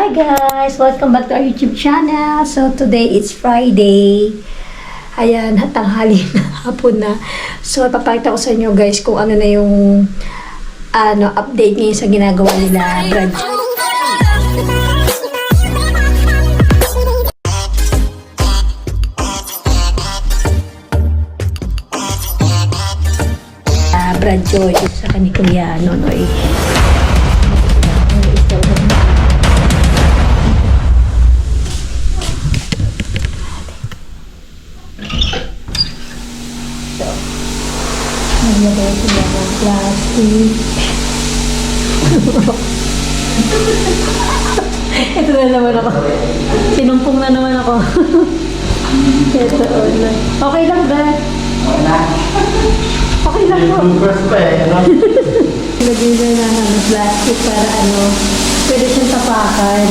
Hi guys! Welcome back to our YouTube channel. So today it's Friday. Ayan, tanghali na, hapon na. So papakita ko sa inyo guys kung ano na yung update ngayon sa ginagawa nila Brad. Brad Joy sa kanil Kuya Nonoy. Nagyari sila ng plastic. Ito na naman ako. Sinumpong na naman ako. Ito na. Okay lang ba? Okay lang po. Lagyan na ng plastic para pwede siyang tapakan.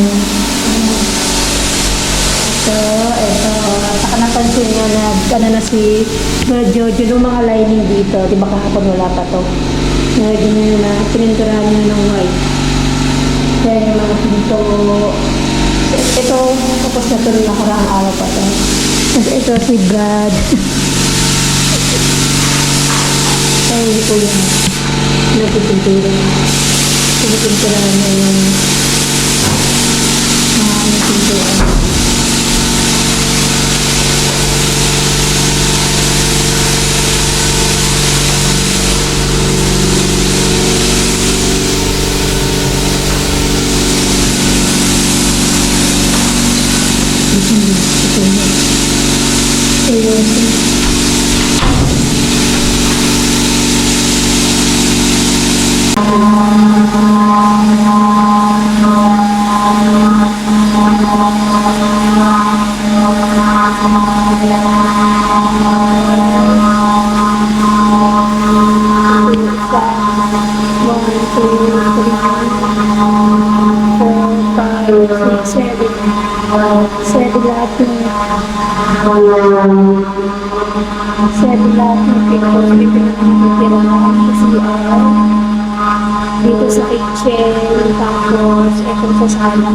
So, ito. Saka napansin nyo na si Jojo yung mga lining dito. Diba kahapon wala pa to. Nalagyan nyo na, pininturahan nyo ng white. Kaya yung mga pinto. Ito, tapos na ito rin nakaraang araw pa to. Tapos ito si Brad. Ay, ito yun. Nagpipintura. Pininturahan nyo yung mga pinturan. Dito sa kitchen, tapos eto sa sala.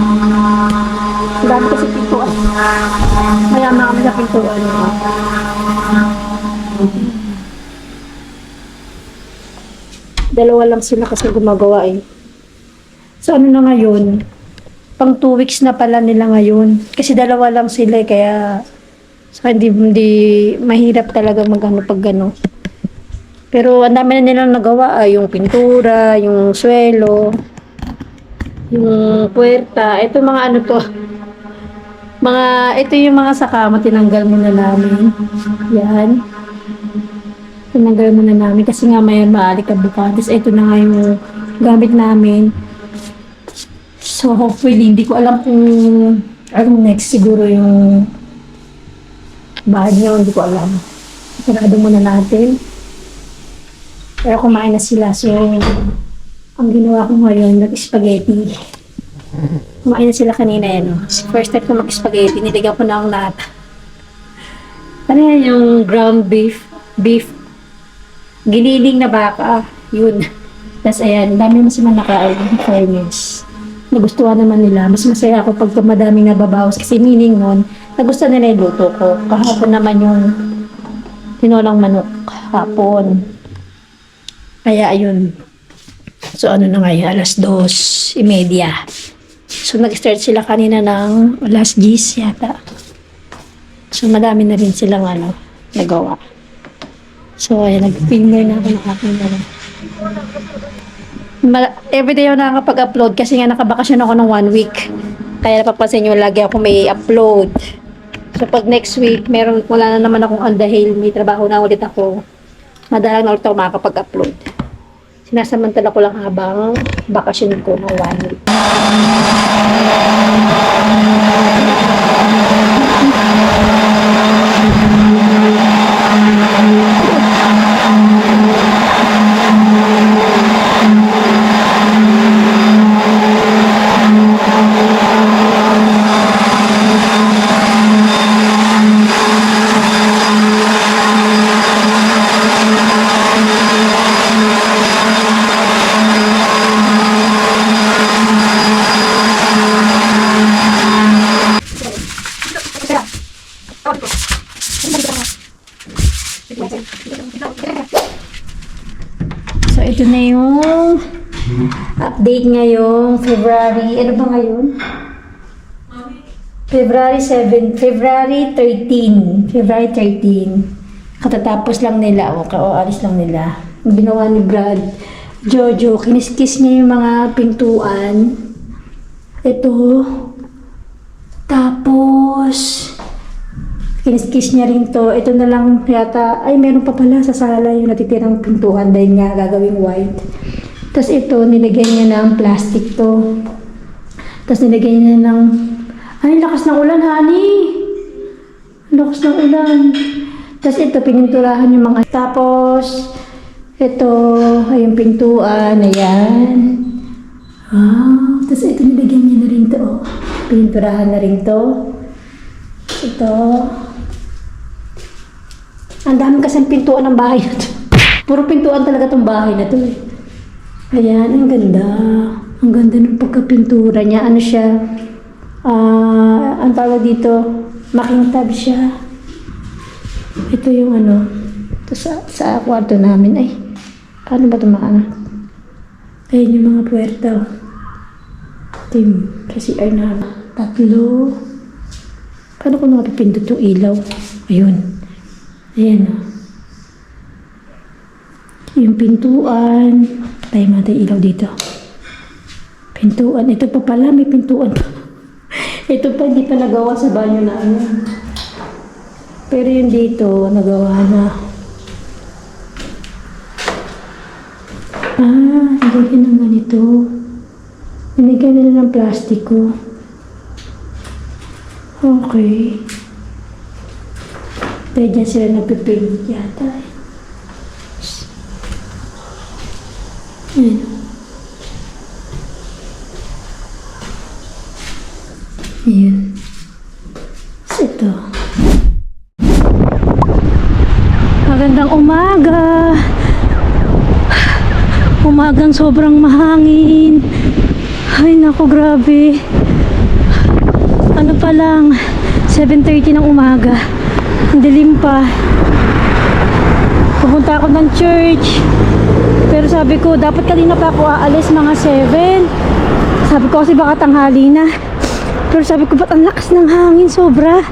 Ang dami kasi pintuan. Mayama kami sa pintuan. Dalawa lang sila kasi gumagawa eh. So ano na ngayon? Pang 2 weeks na pala nila ngayon. Kasi dalawa lang sila kaya hindi mahirap talaga pag gano. Pero ang dami na nilang nagawa yung pintura, yung swelo, yung puwerta. Ito mga to. Ito yung mga sakama, tinanggal muna namin. Yan. Tinanggal muna namin kasi nga may maalikabukadis. Ito na nga yung gamit namin. So hopefully, hindi ko alam kung next siguro yung bahay niyo, hindi ko alam. Sarado muna natin. Pero kumain na sila. So, ang ginawa ko ngayon, nag-spaghetti. Kumain na sila kanina yan. First time ko mag-spaghetti, nilagyan ko na ang nata. Ano yan yung ground beef? Giniling na baka. Yun. Tapos ayan, dami mo sila nakain. Fairness. Nagustuhan naman nila. Mas masaya ako pag madaming nababawas. Kasi meaning nun, nagustuhan nila yung luto ko. Kahapon naman yung tinolang manok. Hapon. Kaya ayun. So ano na ngayon, alas 2:30. So nag-start sila kanina ng alas 10 yata. So madami na rin silang nagawa. So ayan, nag-finger na ako ng aking everyday ako nakakapag-upload kasi nga nakabakasyon ako ng 1 week. Kaya napapansin nyo, lagi ako may upload. So pag next week, wala na naman akong dahil may trabaho na ulit ako. Madalang na ulit ako makakapag-upload. Sinasamantala ko lang habang bakasyon ko ng 1 week. Date ngayong February, ano ba ngayon? February 7, February 13. February 13. Katatapos lang nila, o alis lang nila. Ang ginawa ni Brad, Jojo, kiniskis niya yung mga pintuan. Ito. Tapos, kiniskis niya rin to. Ito na lang yata, ay meron pa pala sa sala yung natitirang pintuan dahil nga gagawing white. Tapos ito, nilagyan niya ng plastic to. Tapos nilagyan niya ng, ay lakas ng ulan, honey. Lakas ng ulan. Tapos ito, pininturahan yung mga, tapos, ito, ay yung pintuan, ayan. Wow, tapos ito, nilagyan niya na rin to. Pininturahan na rin to. Ito. Ang dami kasing pintuan ng bahay na to. Puro pintuan talaga tong bahay na to eh. Ayan, ang ganda. Ang ganda ng pagkapintura niya. Ano siya? Ang tawag dito, makintab siya. Ito yung ano, ito sa kwarto namin. Ay, paano ba ito maano? Ayun yung mga puwerta. Ito yung kasi ay na tatlo. Paano ko napipindot yung ilaw? Ayun. Ayan o. Yung pintuan. Tayo natin ilaw dito. Pintuan. Ito pa pala. May pintuan pa. Ito pa hindi pa nagawa sa banyo na ano. Pero yung dito, nagawa na. Nilagyan ng ganito. Nilagyan nila ng plastiko. Okay. Dahil dyan sila nagpipaint yata. Ayan. Ayan. So, ito. Magandang umaga. Umagang sobrang mahangin. Ay, naku, grabe. Ano pa lang, 7:30 ng umaga. Ang dilim pa. Pupunta ako ng church. Pero sabi ko, dapat kanina pa ako aalis mga 7. Sabi ko kasi baka tanghali na. Pero sabi ko, ba't ang lakas ng hangin sobra?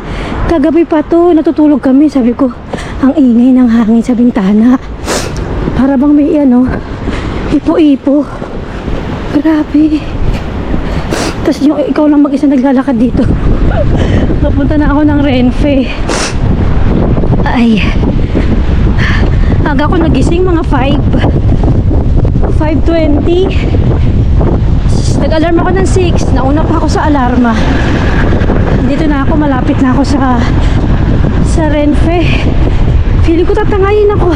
Kagabi pa to, natutulog kami. Sabi ko, ang ingay ng hangin sa bintana. Para bang may ano, ipo-ipo. Grabe. Tapos yung ikaw lang mag-isa naglalakad dito. Napunta na ako ng Renfe. Ay. Aga ako nagising mga 5:20. Nag-alarm ako ng 6. Nauna pa ako sa alarma. Dito na ako, malapit na ako sa Renfe. Feeling ko tatangayin ako.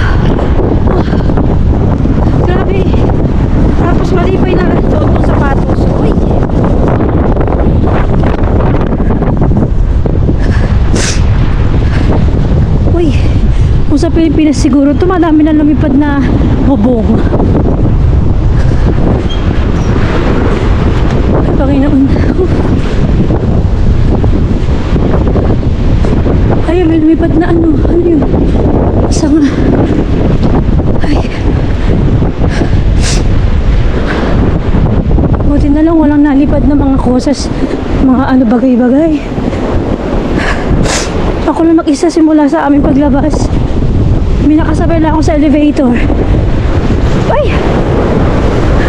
Grabe. Tapos malipay na suot kong sapatos. Uy. Uy. Kung sa Pilipinas siguro ito, madami na lumipad na bubong. Panginoon. Ay, may lumipad na ano. Ano yun? Sanga. Ay. Buti na lang walang nalipad na mga kosas. Mga ano bagay-bagay. Ako lang mag-isa simula sa aming paglabas. May nakasabay lang ako sa elevator. Ay!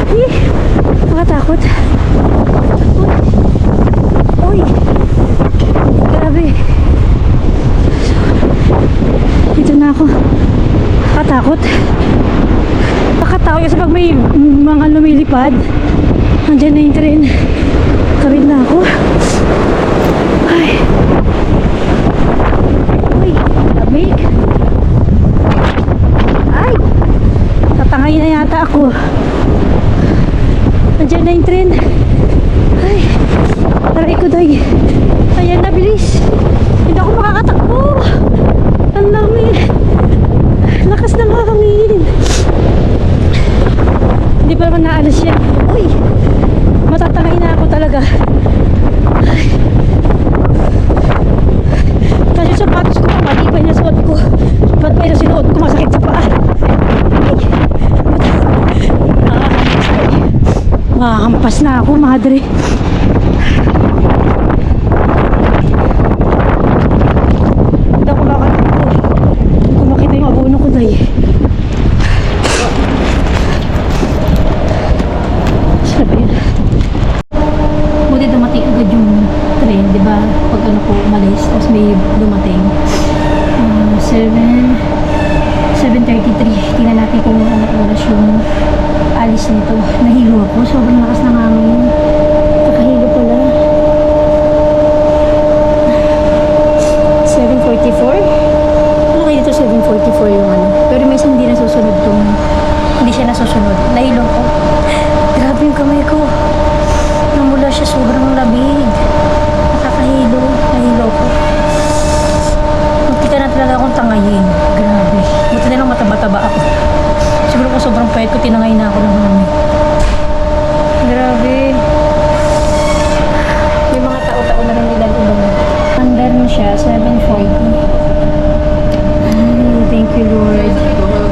Ay! Nakatakot. Uy! Grabe. Dito na ako. Nakatakot. Nakatakot kasi pag may mga lumilipad. Nandiyan na yung train. Kawin na ako. Ay! Uy! Lamig! Ay! Tatangay na yata ako. Nandiyan na yung train. Ay! Taray ko day. Ayan na, bilis. Hindi ako makakatakbo. Ang dami. Lakas ng hangin. Hindi pa naman naalas yan. Uy! Matatangay na ako talaga. Ay! Kasi yung sapatos ko, matibay na suot ko. Ba't may sinuot ko, masakit sa paa. Ay! madre. Hindi ako makatakbo. Hindi ko makita yung abono ko dahil. Sabi yun. Buti dumating agad yung train, di ba? Pag ano ko umalis, tapos may dumating. 7:33. Tingnan natin kung anong oras yung alis nito. Nahilo ako. Sobrang lakas ng hangin. Kakahilo pala. 7:44? Ano kayo dito 7:44 yung ano? Pero may hindi nasusunod tong... Hindi siya nasusunod. Nahilo ko. Grabe yung kamay ko. Namula siya sobrang labig. Nakakahilo. Nahilo ko. Magkita na talaga akong tangayin. Grabe. Buti na lang mataba-taba ako. Siguro kung sobrang payat ko, tinangay na ako ng hangin. Grabe. May mga tao-tao na rin nilang ibang. Under na siya, 7:40. Ay, thank you Lord.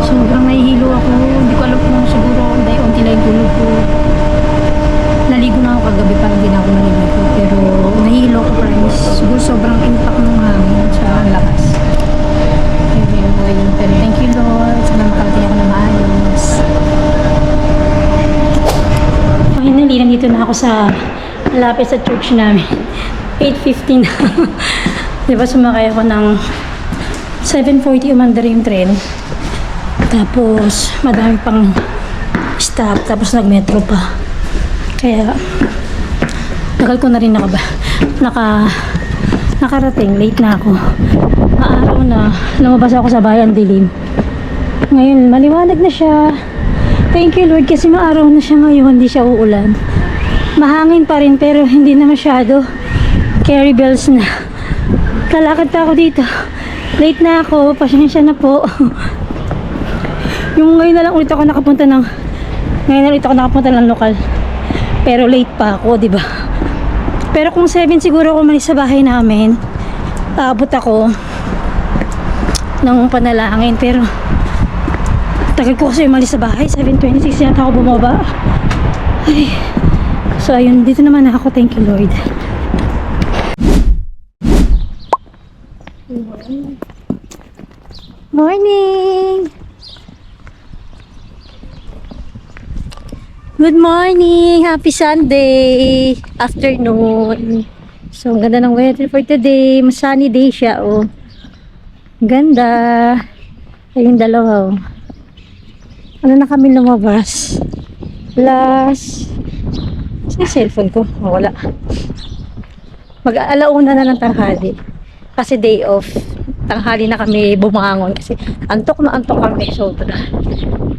Sobrang nahihilo ako. Hindi ko alam kung siguro unti lang yung tulog ko. Naligo na ako kagabi, parang hindi na ako naliligo. Pero nahihilo ko, promise. Siguro sobrang impact ng hangin sa lakas. Pero thank you Lord. Sana makarating ako na maayos. Finally, nandito na ako sa malapit sa church namin. 8:15 na. Diba sumakay ako ng 7:40 umandar yung tren. Tapos madami pang stop. Tapos nag-metro pa. Kaya tagal ko na rin nakarating. Late na ako. Maaraw na. Lumabas ako sa bayan dilim. Ngayon maliwanag na siya. Thank you Lord kasi maaraw na siya ngayon. Hindi siya uulan. Mahangin pa rin pero hindi na masyado. Carry bells na. Kalakad pa ako dito. Late na ako. Pasensya na po. Yung ngayon na lang ulit ako nakapunta ng lokal. Pero late pa ako, di ba? Pero kung 7 siguro ako malis sa bahay namin, abot ako ng panalangin. Pero tagal ko kasi umalis sa bahay. 7:26 yata ako bumaba. Ay. So ayun, dito naman ako. Thank you Lord. Morning! Good morning! Happy Sunday! Afternoon! So, ang ganda ng weather for today. Mas sunny day siya, oh. Ganda! Ayun, dalawa, oh. Ano na kami lumabas? Plus, sa cellphone ko, wala. Mag-alauna na ng tanghali. Kasi day off. Tanghali na kami bumangon kasi antok na antok kami. Sobra.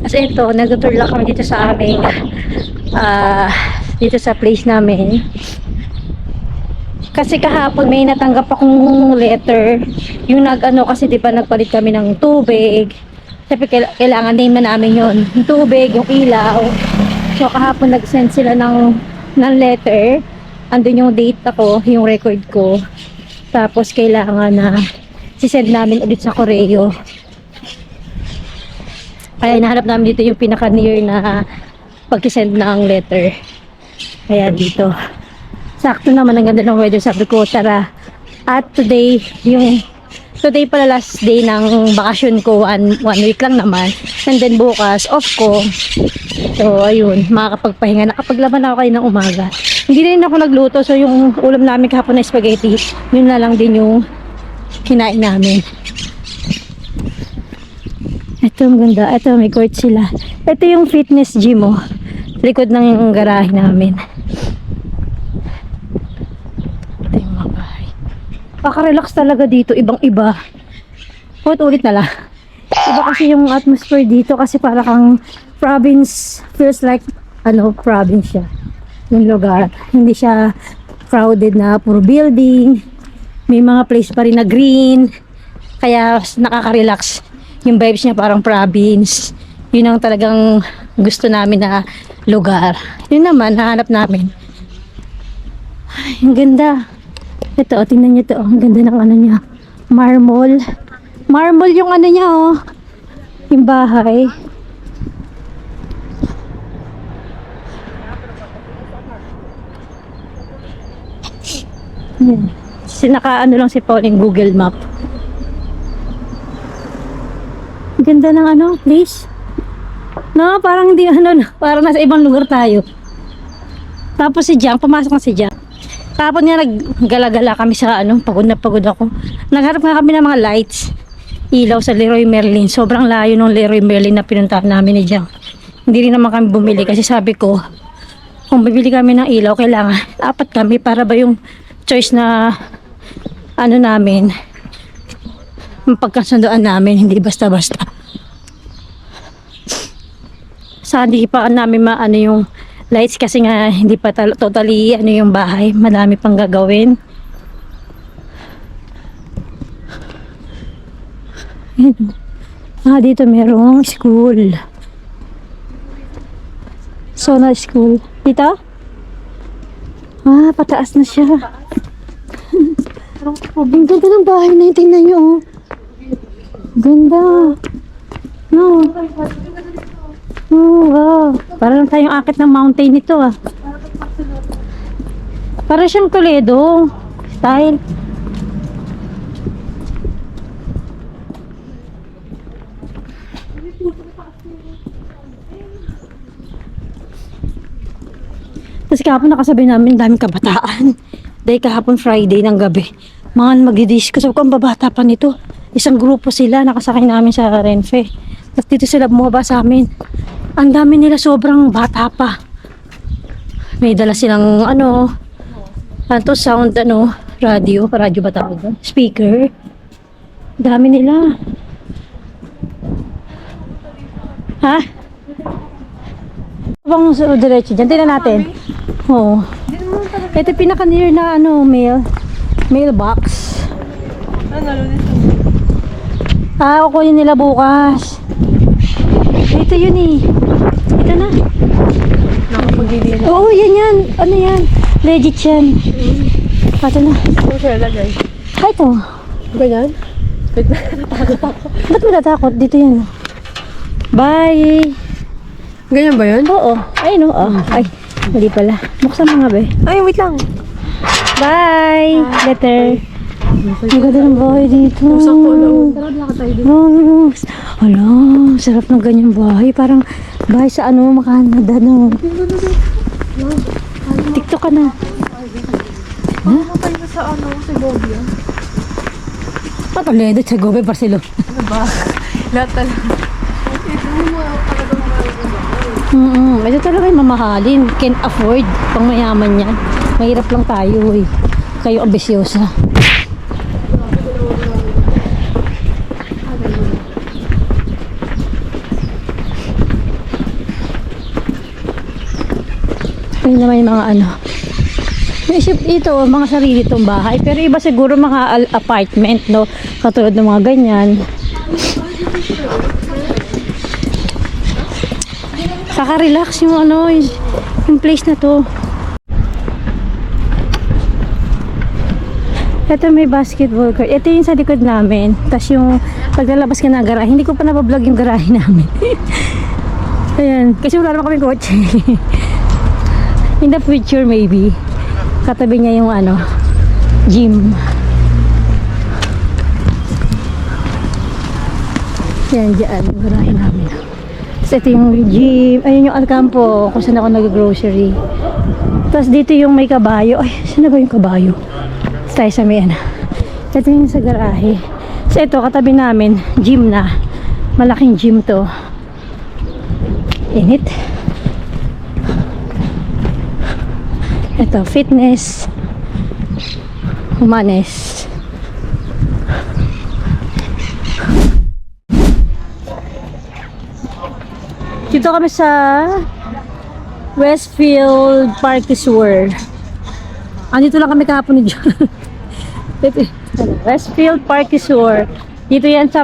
Kasi ito, nag-tour lang kami dito sa aming dito sa place namin. Kasi kahapon may natanggap akong letter. Yung nag-ano kasi diba nagpalit kami ng tubig. Siyempre kailangan name na namin yun. Yung tubig, yung ilaw. So kahapon nag-send sila ng letter. Andun yung date ako, yung record ko. Tapos kailangan na sisend namin ulit sa Correo. Kaya hinahanap namin dito yung pinaka-near na pag-send ng letter. Kaya dito. Sakto naman ang ganda ng weather. Sabi ko, tara. At today pala last day ng bakasyon ko. One week lang naman. And then bukas, off ko. So, ayun. Makakapagpahinga. Nakapaglaban ako kayo ng umaga. Hindi rin ako nagluto. So, yung ulam namin kahapon na spaghetti, yun na lang din yung kinain namin. Ito ang ganda. Ito may court sila. Ito yung fitness gym, oh. Likod ng garahe namin. Ito yung mga bahay. Paka-relax talaga dito. Ibang-iba. Ulit na lang. Iba kasi yung atmosphere dito kasi para kang province. Feels like province siya. Yung lugar. Hindi siya crowded na puro building. May mga place pa rin na green. Kaya nakaka-relax. Yung vibes niya parang province. Yun ang talagang gusto namin na lugar. Yun naman, hahanap namin. Ay, ang ganda. Ito, tingnan niyo ito. Ang ganda ng ano niya. Marble. Marble yung ano niya, oh. Yung bahay. Yan. Sinaka ano lang si Pauline Google Map. Ganda ng ano, place. No, parang hindi ano, parang nasa ibang lugar tayo. Tapos si Jiang, pumasok na si Jiang. Tapos nga naggala-gala kami sa ano, pagod na pagod ako. Nagharap nga kami ng mga lights. Ilaw sa Leroy Merlin. Sobrang layo ng Leroy Merlin na pinuntahan namin ni Jiang. Hindi rin naman kami bumili kasi sabi ko, kung bibili kami ng ilaw, kailangan apat kami para ba yung choice na ano namin, yung pagkasundoan namin, hindi basta-basta. Sa hindi pa namin maano yung lights kasi nga hindi pa totally ano yung bahay, madami pang gagawin. Dito merong school. Sona School. Dito? Pataas na siya. Ang ganda ng bahay na yun. Tingnan nyo, oh. Ganda. No. Oh, wow. Parang tayong akit ng mountain nito, ah. Para siyang Toledo. Style. Tapos kahapon nakasabi namin daming kabataan. Dahil kahapon Friday ng gabi. Mga magdidisco. Sabi ko, ang babata pa nito. Isang grupo sila, nakasakay namin sa Renfe. Tapos dito sila bumaba sa amin. Ang dami nila sobrang bata pa. May dala silang sound radio ba tawag doon? Speaker. Dami nila. Ha? Bang diretso dyan. Tingnan natin. Oo. Ito pinaka near na mailbox. Kukunin nila bukas. Ito yun eh. Ito na. Oo, yan. Ano yan? Legit yan. Ito na. Ano siya lagay? Ito. Ganyan? Ba't matatakot? Dito yan. Bye. Ganyan ba yun? Oo. Ayun o. Ay, mali pala. Buksan mo nga ba? Ay, wait lang. Bye. Letter. Ang ganda ng bahay dito. Sakto lang. Tara, lakad tayo dito. Hala, sarap ng ganyang bahay. Parang bahay sa Makanada, no? TikTok ka na. Makakapay na sa Segovia. Toledo, Segovia, Barcelona. Ano ba? Lahat talaga. Ito talaga yung mamahalin. Can't afford. Pang mayaman yan. Mahirap lang tayo, eh. Kayo ambisyosa. Ayun naman yung mga ito, mga sarili itong bahay. Pero iba siguro mga apartment, no? Katulad ng mga ganyan. Kaka-relax yung yung place na to. Ito may basketball court. Ito yung sa likod namin. Tapos yung paglalabas ka ng garahe, hindi ko pa nabablog yung garahe namin. Ayan. Kasi wala naman kaming kotse. In the future maybe. Katabi niya yung gym. Yan dyan. Yung garahe namin. Tapos ito yung gym. Ayun yung Alcampo. Kung saan ako nag-grocery. Tapos dito yung may kabayo. Ay, saan na ba yung kabayo? Tayo sa may ito yung sa garahe. So ito katabi namin gym na, malaking gym to. Init. Ito fitness, humanes. Dito kami sa Westfield Parkesur. Andito lang kami kahapon ni John. Westfield Parkesur. Dito yan sa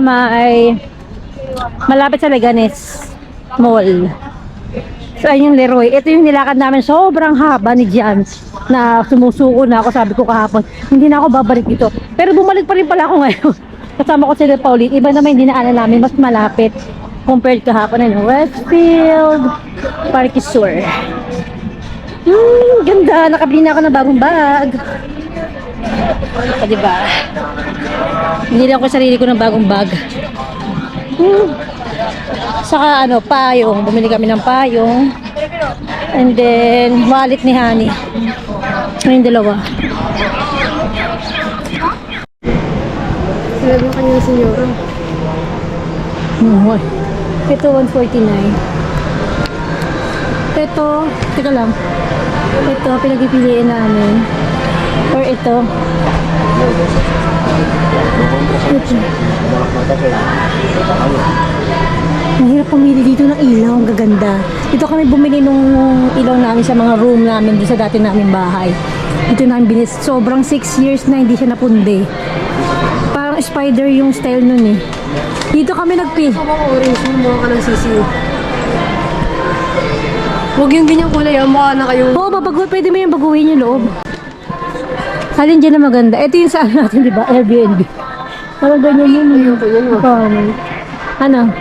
malapit sa Leganes Mall. So ayun yung Leroy. Ito yung nilakad namin. Sobrang haba ni Jan na sumusuko na ako. Sabi ko kahapon, hindi na ako babalik dito. Pero bumalik pa rin pala ako ngayon. Kasama ko sila Pauline. Iba naman yung dinaanan namin. Mas malapit compared kahapon na yung Westfield Parkesur. Ganda. Nakabili na ako ng bagong bag. Diba? Binili ko sarili ko ng bagong bag. Saka ano, payong. Bumili kami ng payong. And then, wallet ni Honey. Yung dalawa. Sinabi ko kanina si Nyoro. Ito, 149. Ito, teka lang. Ito, pinagpipiliin namin. Or ito. Mahirap pumili dito ng ilaw, ang gaganda. Dito kami bumili nung ilaw namin sa mga room namin doon sa dati namin bahay. Dito namin binis. Sobrang 6 years na hindi siya napundi. Parang spider yung style nun eh. Dito kami nagpil. Ako mga orange mo, mukha ka ng sisi. Huwag yung ganyang kulay, mukha na kayo. Oo, pwede mo yung baguhin yung loob. Alin dyan na maganda. Ito yung saan natin, di ba? Airbnb. Parang ganyan yun. Ayoko yan, oh. Ano?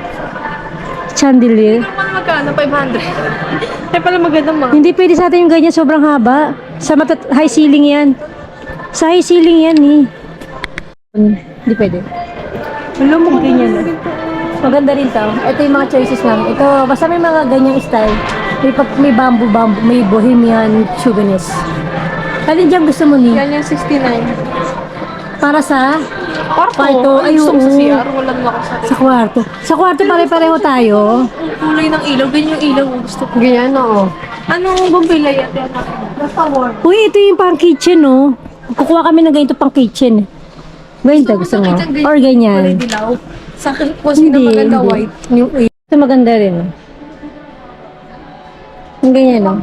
Chandelier. Magkano? 500. Ay pala magandang mga. Hindi pwede sa atin yung ganyan, sobrang haba. Sa high ceiling yan. Sa high ceiling yan eh. Hindi pwede. Alam mo ganyan. Maganda rin to. Ito yung mga choices namin. Ito, basta may mga ganyang style. May bamboo, may bohemian sugariness. Alin dyan gusto mo ni? Yan yung 69. Para sa kwarto. Ay, gusto ko sa oo. CR. Walang ako sa Sa kwarto. Sa kwarto pare-pareho tayo. Ang kulay ng ilaw, ganyan yung ilaw ko gusto ko. Ganyan, oo. Anong bumbilay at yan? Basta warm. Uy, ito yung pang kitchen, oh. Kukuha kami ng ganito pang kitchen. Ganito gusto mo? Or Kulay ganyan. dilaw. Sa akin, kung sino maganda white. Yung ito maganda rin, oh. Yung ganyan, oh.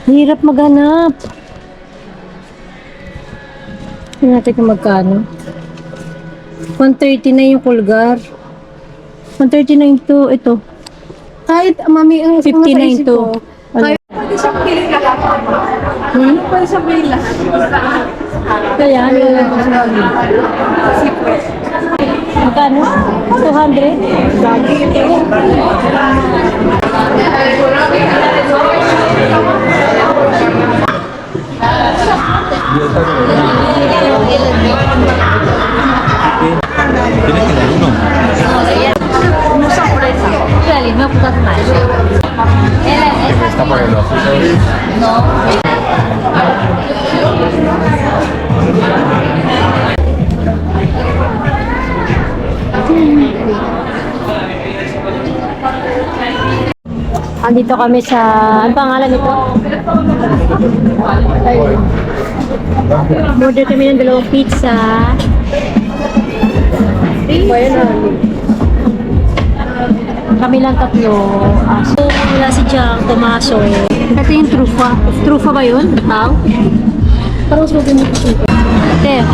Hirap maghanap. Tingnan natin kung magkano. 130 na yung Pulgar. 139 to, ito. Kahit, mami, ang 59 to. Ano? Pwede siyang bilhin lahat. Pwede siyang bilhin lahat. Kaya, magkano? 200? Está por el ojo. Andito kami sa, ano pangalan nito? Ayun. Order kami ng 2 pizza. Kami lang 3. So, wala si Jack, Tomaso. Ito yung trufa. Trufa ba yun? Tao? Parang sabi mo ito. Ate.